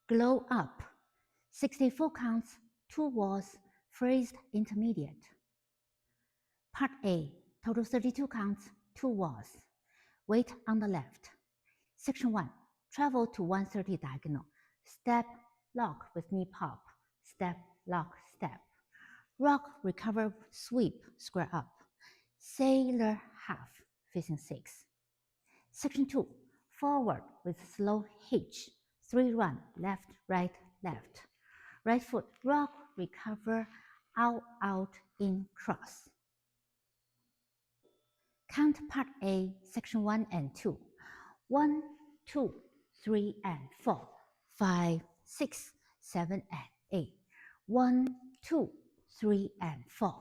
Glow up, 64 counts, 2 walls, phrased intermediate. Part A, total 32 counts, 2 walls. Wait on the left. Section 1, travel to 130 diagonal. Step, lock with knee pop. Step, lock, step. Rock, recover, sweep, square up. Sailor half, facing 6. Section 2, forward with slow hitch. 3 run, left, right, left. Right foot, rock, recover, out, out, in, cross. Count Part A, Section 1 and 2. 1, 2, 3, and 4, 5, 6, 7, and 8. 1, 2, 3, and 4,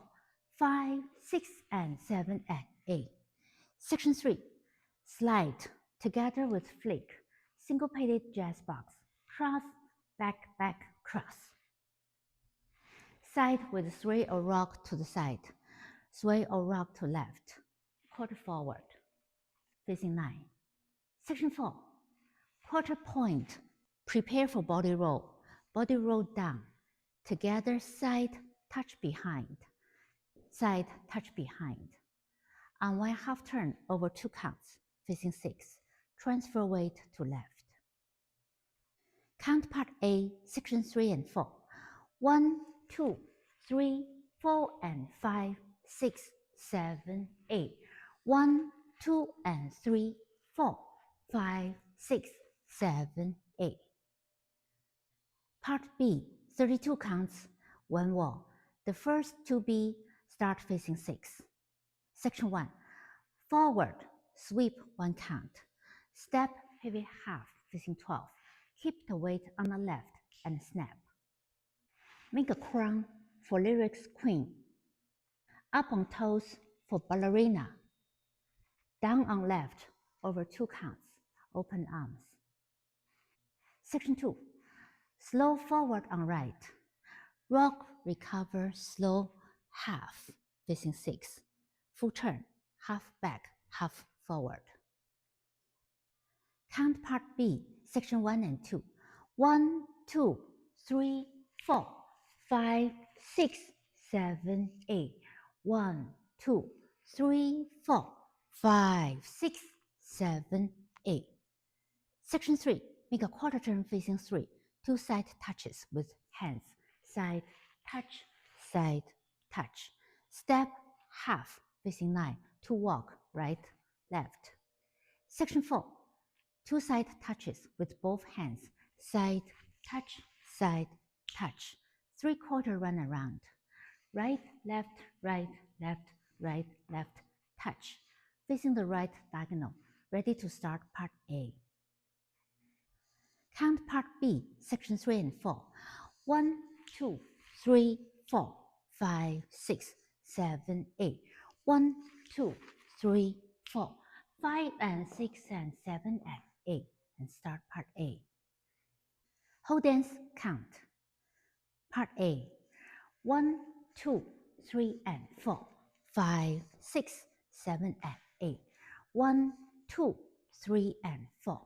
5, 6, and 7, and 8. Section 3, slide, together with flick, syncopated jazz box, cross, back, back, cross. Side with sway or rock to the side, sway or rock to left, quarter forward, facing 9. Section 4, quarter point, prepare for body roll down, together side, touch behind, side, touch behind. Unwind half turn over 2 counts, facing 6, transfer weight to left. Count Part A, Section 3 and 4. 1, 2, 3, 4, and 5, 6, 7, 8. 1, 2, and 3, 4, 5, 6, 7, 8. Part B, 32 counts, 1 wall. The first 2B start facing 6. Section 1, forward, sweep 1 count. Step, heavy half, facing 12. Keep the weight on the left and snap. Make a crown for lyrics queen. Up on toes for ballerina. Down on left over 2 counts, open arms. Section 2, slow forward on right. Rock, recover, slow, half, facing 6. Full turn, half back, half forward. Count Part B, Section 1 and 2. 1, 2, 3, 4, 5, 6, 7, 8. 1, 2, 3, 4, 5, 6, 7, 8. Section 3, make a quarter turn facing 3. 2 side touches with hands. Side, touch, side, touch. Step, half, facing 9. 2 walk, right, left. Section 4, 2 side touches with both hands. Side, touch, side, touch. 3/4 run around. Right, left, right, left, right, left, touch. Facing the right diagonal. Ready to start Part A. Count Part B, Section 3 and 4. 1, 2, 3, 4, 5, 6, 7, 8. 1, 2, 3, 4, 5, and 6, and 7, and 8. And start Part A. Whole dance count. Part A. 1, 2, 3, and 4, 5, 6, 7, and 8. 1, 2, 3, and 4,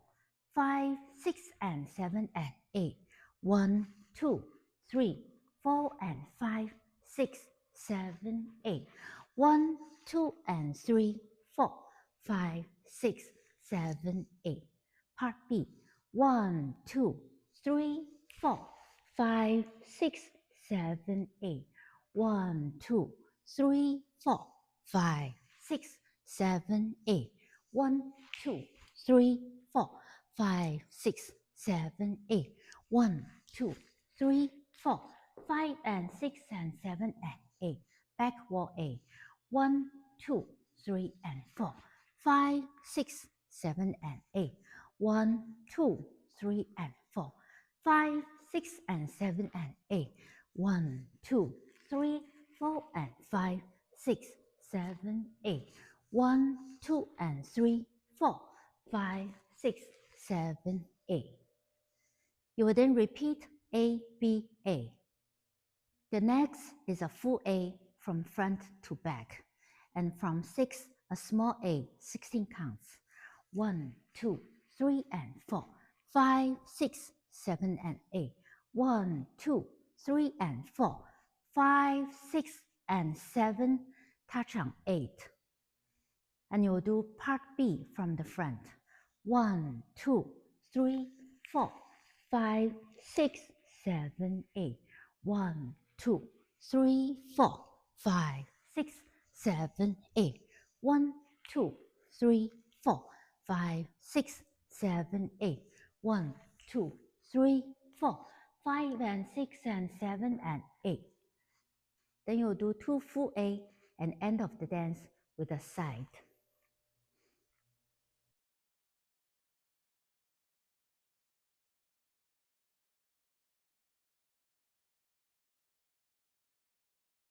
5, 6, and 7, and 8. 1, 2, 3, 4, and 5, 6, 7, 8. 1, 2, and 3, 4, 5, 6, 7, 8. Part B. 1, 2, 3, 4, 5, 6, 7, 8. 1, 2, 3, 4, 5, 6, 7, 8. 1, 2, 3, 4, 5, 6, 7, 8. 1, 2, 3, 4, 5, and 6, and 7, and 8. Back wall A. 1, 2, 3, and 4, 5, 6, 7, and 8. 1, 2, 3, and 4, 5, 6, and 7, and 8. 1, 2, 3, 4, and 5, 6, 7, 8. 1, 2, and 3, 4, 5, 6, 7, 8. You will then repeat A, B, A. The next is a full A from front to back, and from 6, a small A, 16 counts. 1, 2, 3, and 4, 5, 6, 7, and 8. 1, 2, 3, and 4. 5, 6, and 7. Touch on 8. And you'll do part B from the front. 1, 2, 3, 4, 5, 6, 7, 8. 1, 2, 3, 4, 5, 6, 7, 8. 1, 2, 3, 4, 5, 6, 7, 8. 1, 2, 3, 4, 5, and 6, and 7, and 8. Then you'll do 2 full A and end of the dance with a side.